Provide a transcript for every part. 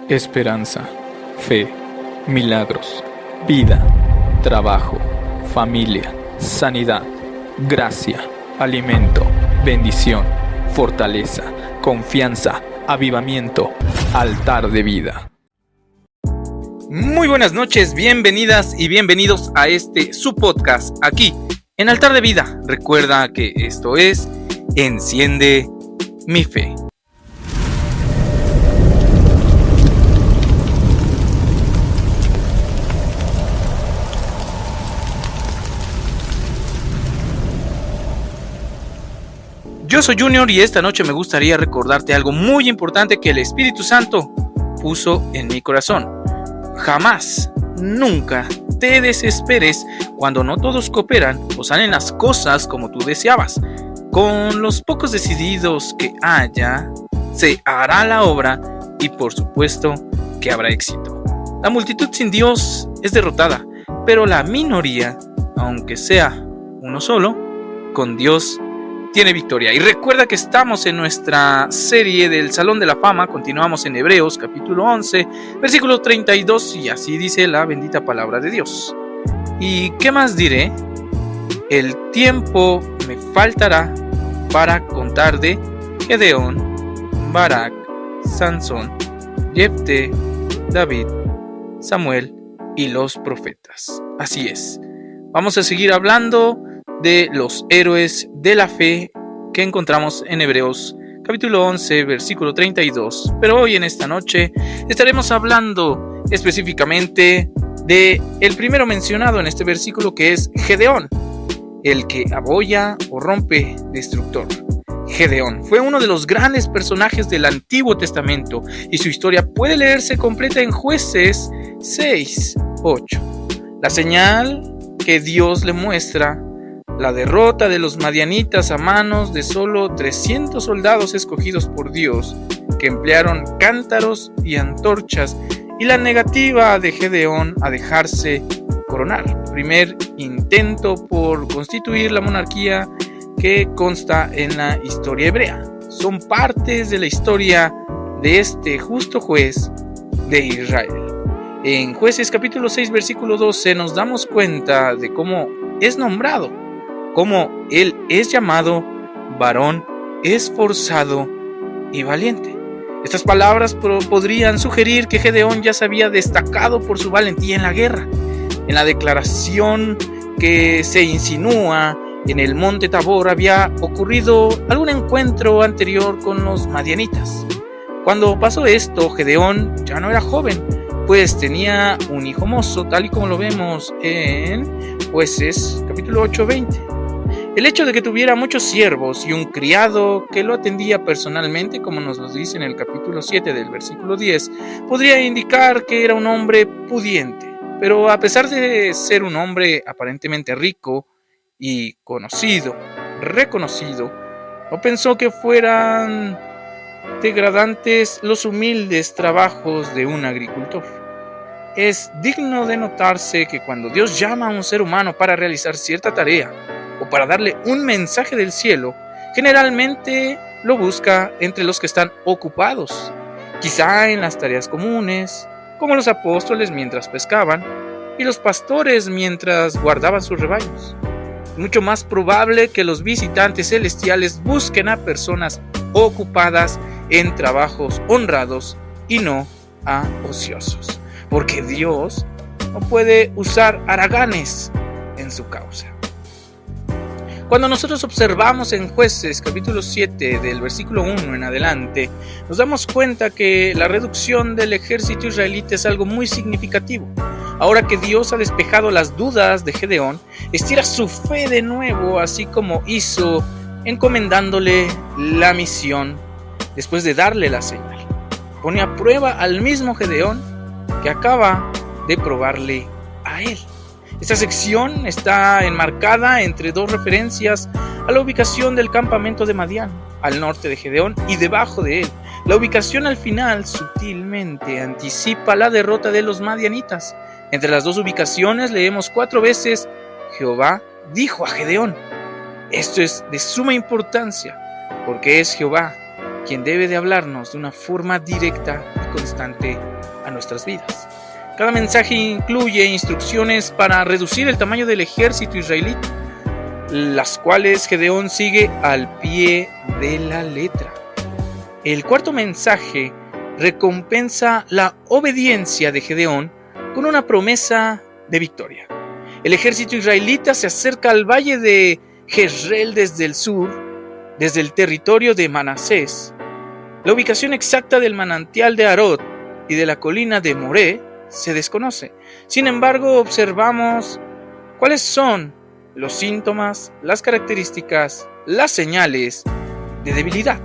esperanza, fe, milagros, vida, trabajo, familia, sanidad, gracia, alimento, bendición, fortaleza, confianza, avivamiento, altar de vida. Muy buenas noches, bienvenidas y bienvenidos a su podcast aquí en Altar de Vida. Recuerda que esto es Enciende mi Fe. Yo soy Junior y esta noche me gustaría recordarte algo muy importante que el Espíritu Santo puso en mi corazón. Jamás, nunca te desesperes cuando no todos cooperan o salen las cosas como tú deseabas. Con los pocos decididos que haya, se hará la obra y por supuesto que habrá éxito. La multitud sin Dios es derrotada, pero la minoría, aunque sea uno solo, con Dios tiene victoria. Y recuerda que estamos en nuestra serie del Salón de la Fama. Continuamos en Hebreos capítulo 11, versículo 32, y así dice la bendita palabra de Dios. ¿Y qué más diré? El tiempo me faltará para contar de Gedeón, Barak, Sansón, Jefté, David, Samuel y los profetas. Así es. Vamos a seguir hablando de los héroes de la fe que encontramos en Hebreos capítulo 11, versículo 32. Pero hoy en esta noche estaremos hablando específicamente de el primero mencionado en este versículo, que es Gedeón, el que abolla o rompe destructor. Gedeón fue uno de los grandes personajes del Antiguo Testamento y su historia puede leerse completa en Jueces 6, 8. La señal que Dios le muestra: la derrota de los madianitas a manos de solo 300 soldados escogidos por Dios, que emplearon cántaros y antorchas, y la negativa de Gedeón a dejarse coronar. Primer intento por constituir la monarquía que consta en la historia hebrea. Son partes de la historia de este justo juez de Israel. En Jueces capítulo 6, versículo 12 nos damos cuenta de cómo es nombrado, cómo él es llamado varón esforzado y valiente. Estas palabras podrían sugerir que Gedeón ya se había destacado por su valentía en la guerra. En la declaración que se insinúa en el monte Tabor había ocurrido algún encuentro anterior con los madianitas. Cuando pasó esto, Gedeón ya no era joven, pues tenía un hijo mozo, tal y como lo vemos en Jueces capítulo 8, 20. El hecho de que tuviera muchos siervos y un criado que lo atendía personalmente, como nos lo dice en el capítulo 7 del versículo 10, podría indicar que era un hombre pudiente. Pero a pesar de ser un hombre aparentemente rico y reconocido, no pensó que fueran degradantes los humildes trabajos de un agricultor. Es digno de notarse que cuando Dios llama a un ser humano para realizar cierta tarea o para darle un mensaje del cielo, generalmente lo busca entre los que están ocupados, quizá en las tareas comunes, como los apóstoles mientras pescaban y los pastores mientras guardaban sus rebaños. Es mucho más probable que los visitantes celestiales busquen a personas ocupadas en trabajos honrados y no a ociosos, porque Dios no puede usar haraganes en su causa. Cuando nosotros observamos en Jueces capítulo 7 del versículo 1 en adelante, nos damos cuenta que la reducción del ejército israelita es algo muy significativo. Ahora que Dios ha despejado las dudas de Gedeón, estira su fe de nuevo, así como hizo encomendándole la misión después de darle la señal. Pone a prueba al mismo Gedeón que acaba de probarle a él. Esta sección está enmarcada entre dos referencias a la ubicación del campamento de Madián, al norte de Gedeón y debajo de él. La ubicación al final sutilmente anticipa la derrota de los madianitas. Entre las dos ubicaciones leemos 4 veces: Jehová dijo a Gedeón. Esto es de suma importancia, porque es Jehová quien debe de hablarnos de una forma directa y constante a nuestras vidas. Cada mensaje incluye instrucciones para reducir el tamaño del ejército israelita, las cuales Gedeón sigue al pie de la letra. El cuarto mensaje recompensa la obediencia de Gedeón con una promesa de victoria. El ejército israelita se acerca al valle de Jezreel desde el sur, desde el territorio de Manasés. La ubicación exacta del manantial de Arod y de la colina de Moré se desconoce. Sin embargo, observamos cuáles son los síntomas, las características, las señales de debilidad.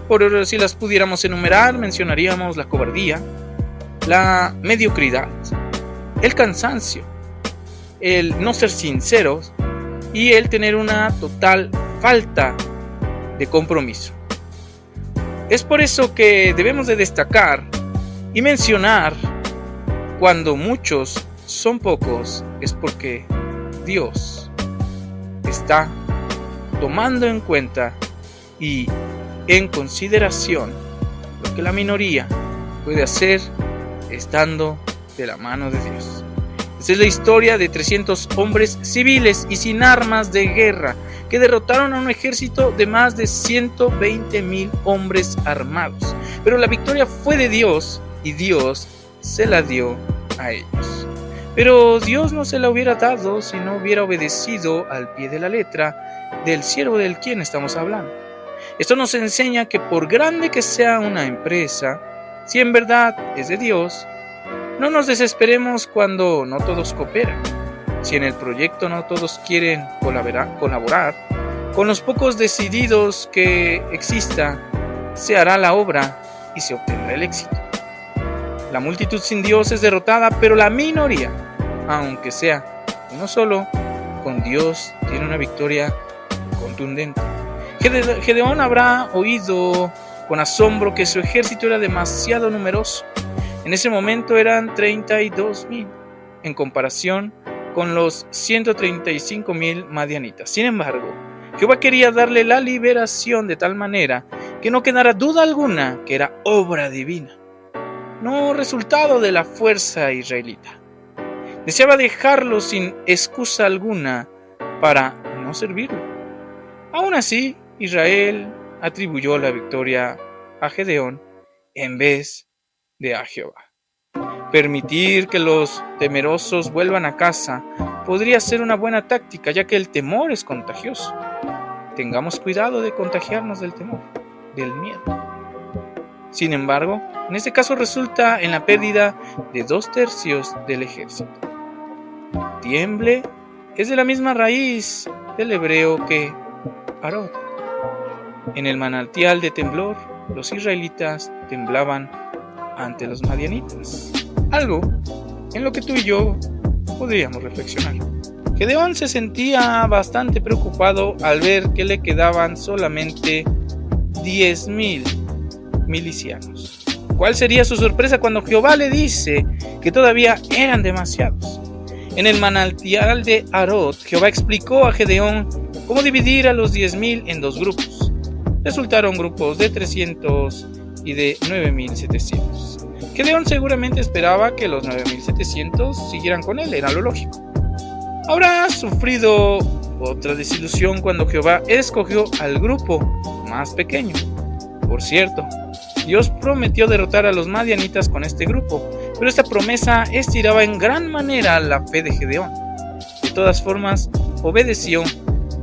Por si las pudiéramos enumerar, mencionaríamos la cobardía, la mediocridad, el cansancio, el no ser sinceros y el tener una total falta de compromiso. Es por eso que debemos de destacar y mencionar: cuando muchos son pocos, es porque Dios está tomando en cuenta y en consideración lo que la minoría puede hacer estando de la mano de Dios. Esta es la historia de 300 hombres civiles y sin armas de guerra que derrotaron a un ejército de más de 120,000 hombres armados. Pero la victoria fue de Dios y Dios se la dio a ellos. Pero Dios no se la hubiera dado si no hubiera obedecido al pie de la letra del siervo del quien estamos hablando. Esto nos enseña que por grande que sea una empresa, si en verdad es de Dios, no nos desesperemos cuando no todos cooperan. Si en el proyecto no todos quieren colaborar, con los pocos decididos que exista, se hará la obra y se obtendrá el éxito. La multitud sin Dios es derrotada, pero la minoría, aunque sea uno solo, con Dios tiene una victoria contundente. Gedeón habrá oído con asombro que su ejército era demasiado numeroso. En ese momento eran 32,000 en comparación con los 135,000 madianitas. Sin embargo, Jehová quería darle la liberación de tal manera que no quedara duda alguna que era obra divina, no resultado de la fuerza israelita. Deseaba dejarlo sin excusa alguna para no servirlo. Aún así, Israel atribuyó la victoria a Gedeón en vez de a Jehová. Permitir que los temerosos vuelvan a casa podría ser una buena táctica, ya que el temor es contagioso. Tengamos cuidado de contagiarnos del temor, del miedo. Sin embargo, en este caso resulta en la pérdida de 2/3 del ejército. Tiemble es de la misma raíz del hebreo que Arod. En el manantial de temblor, los israelitas temblaban ante los madianitas. Algo en lo que tú y yo podríamos reflexionar. Gedeón se sentía bastante preocupado al ver que le quedaban solamente 10,000 milicianos. ¿Cuál sería su sorpresa cuando Jehová le dice que todavía eran demasiados? En el manantial de Arod, Jehová explicó a Gedeón cómo dividir a los 10,000 en dos grupos. Resultaron grupos de 300 y de 9,700. Gedeón seguramente esperaba que los 9,700 siguieran con él, era lo lógico. Habrá sufrido otra desilusión cuando Jehová escogió al grupo más pequeño. Por cierto, Dios prometió derrotar a los madianitas con este grupo, pero esta promesa estiraba en gran manera la fe de Gedeón. De todas formas, obedeció,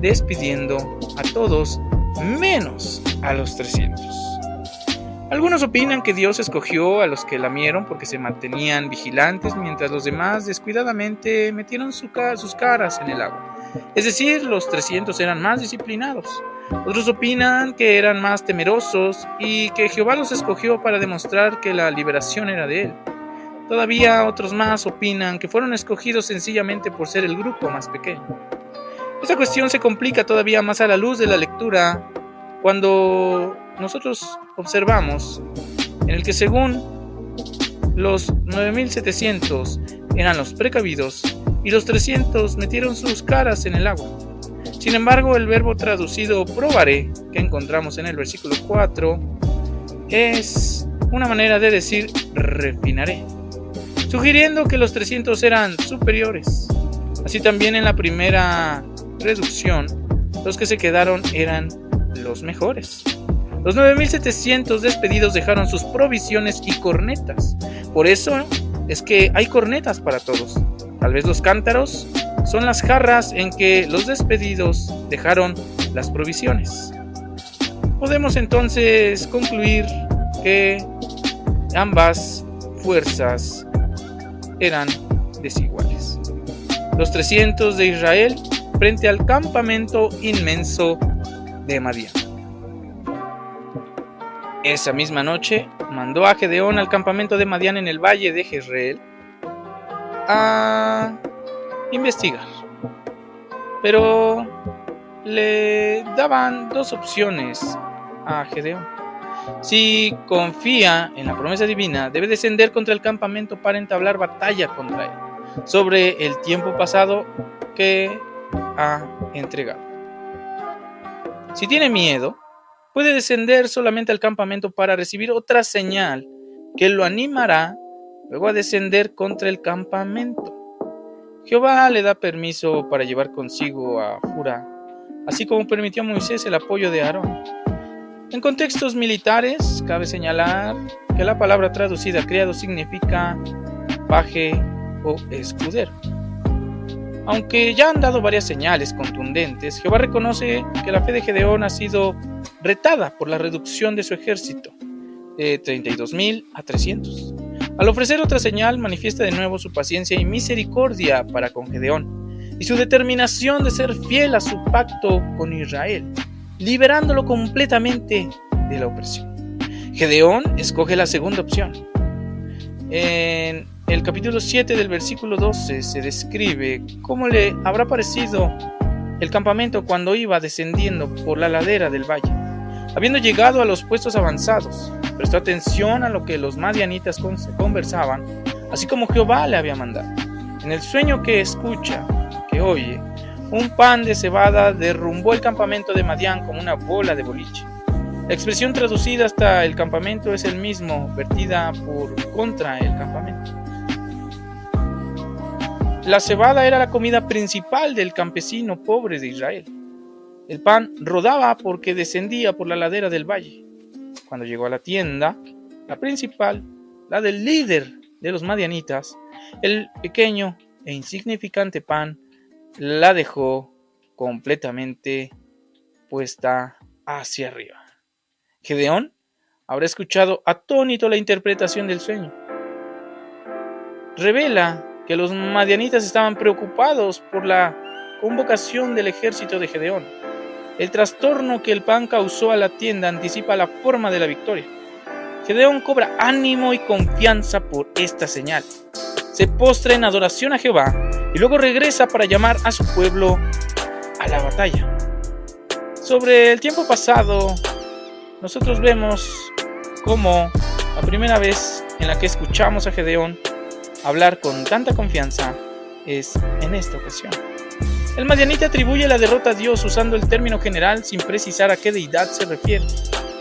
despidiendo a todos menos a los 300. Algunos opinan que Dios escogió a los que lamieron porque se mantenían vigilantes, mientras los demás descuidadamente metieron sus caras en el agua. Es decir, los 300 eran más disciplinados. Otros opinan que eran más temerosos y que Jehová los escogió para demostrar que la liberación era de él. Todavía otros más opinan que fueron escogidos sencillamente por ser el grupo más pequeño. Esta cuestión se complica todavía más a la luz de la lectura cuando nosotros observamos en el que según los 9,700 eran los precavidos y los 300 metieron sus caras en el agua. Sin embargo, el verbo traducido probaré, que encontramos en el versículo 4, es una manera de decir refinaré, sugiriendo que los 300 eran superiores. Así también en la primera reducción, los que se quedaron eran los mejores. Los 9.700 despedidos dejaron sus provisiones y cornetas. Por eso es que hay cornetas para todos. Tal vez los cántaros son las jarras en que los despedidos dejaron las provisiones. Podemos entonces concluir que ambas fuerzas eran desiguales. Los 300 de Israel frente al campamento inmenso de Madián. Esa misma noche mandó a Gedeón al campamento de Madián en el valle de Jezreel a investigar, pero le daban dos opciones a Gedeón. Si confía en la promesa divina, debe descender contra el campamento para entablar batalla contra él, sobre el tiempo pasado que ha entregado. Si tiene miedo, puede descender solamente al campamento para recibir otra señal que lo animará luego a descender contra el campamento. Jehová le da permiso para llevar consigo a Furá, así como permitió a Moisés el apoyo de Aarón. En contextos militares, cabe señalar que la palabra traducida criado significa paje o escudero. Aunque ya han dado varias señales contundentes, Jehová reconoce que la fe de Gedeón ha sido retada por la reducción de su ejército, de 32,000 a 300. Al ofrecer otra señal, manifiesta de nuevo su paciencia y misericordia para con Gedeón, y su determinación de ser fiel a su pacto con Israel, liberándolo completamente de la opresión. Gedeón escoge la segunda opción. En el capítulo 7 del versículo 12 se describe cómo le habrá parecido el campamento cuando iba descendiendo por la ladera del valle. Habiendo llegado a los puestos avanzados, prestó atención a lo que los madianitas conversaban, así como Jehová le había mandado. En el sueño que escucha, que oye, un pan de cebada derrumbó el campamento de Madián como una bola de boliche. La expresión traducida hasta el campamento es el mismo, vertida por contra el campamento. La cebada era la comida principal del campesino pobre de Israel. El pan rodaba porque descendía por la ladera del valle. Cuando llegó a la tienda, la principal, la del líder de los madianitas, el pequeño e insignificante pan la dejó completamente puesta hacia arriba. Gedeón habrá escuchado atónito la interpretación del sueño. Revela que los madianitas estaban preocupados por la convocación del ejército de Gedeón. El trastorno que el pan causó a la tienda anticipa la forma de la victoria. Gedeón cobra ánimo y confianza por esta señal. Se postra en adoración a Jehová y luego regresa para llamar a su pueblo a la batalla. Sobre el tiempo pasado, nosotros vemos cómo la primera vez en la que escuchamos a Gedeón hablar con tanta confianza es en esta ocasión. El madianita atribuye la derrota a Dios usando el término general sin precisar a qué deidad se refiere.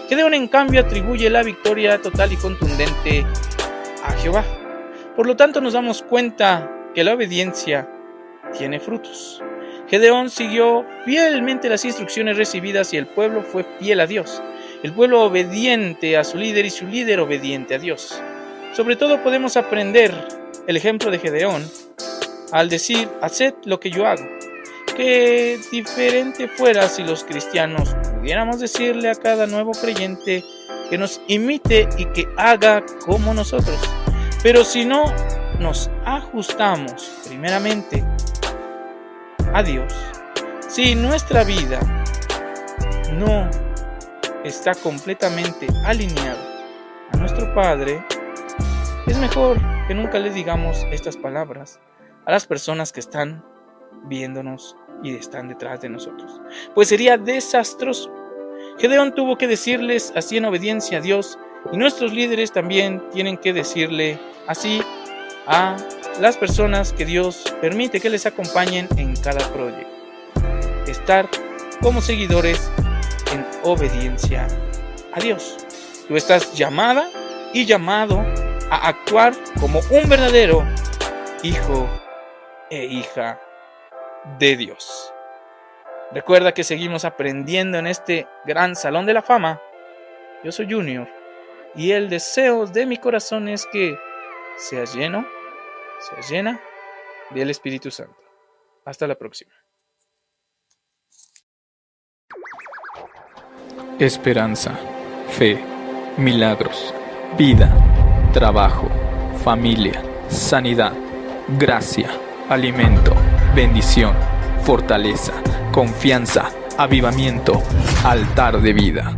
Gedeón, en cambio, atribuye la victoria total y contundente a Jehová. Por lo tanto, nos damos cuenta que la obediencia tiene frutos. Gedeón siguió fielmente las instrucciones recibidas y el pueblo fue fiel a Dios. El pueblo obediente a su líder y su líder obediente a Dios. Sobre todo podemos aprender el ejemplo de Gedeón al decir: haced lo que yo hago. Qué diferente fuera si los cristianos pudiéramos decirle a cada nuevo creyente que nos imite y que haga como nosotros. Pero si no nos ajustamos primeramente a Dios, si nuestra vida no está completamente alineada a nuestro Padre, es mejor que nunca les digamos estas palabras a las personas que están viéndonos y están detrás de nosotros, pues sería desastroso. Gedeón tuvo que decirles así en obediencia a Dios, y nuestros líderes también tienen que decirle así a las personas que Dios permite que les acompañen en cada proyecto. estar como seguidores en obediencia a Dios. Tú estás llamada y llamado a actuar como un verdadero hijo e hija de Dios. Recuerda que seguimos aprendiendo en este gran salón de la fama. Yo soy Junior y el deseo de mi corazón es que seas llena del Espíritu Santo. Hasta la próxima. Esperanza, fe, milagros, vida, trabajo, familia, sanidad, gracia, alimento, bendición, fortaleza, confianza, avivamiento, altar de vida.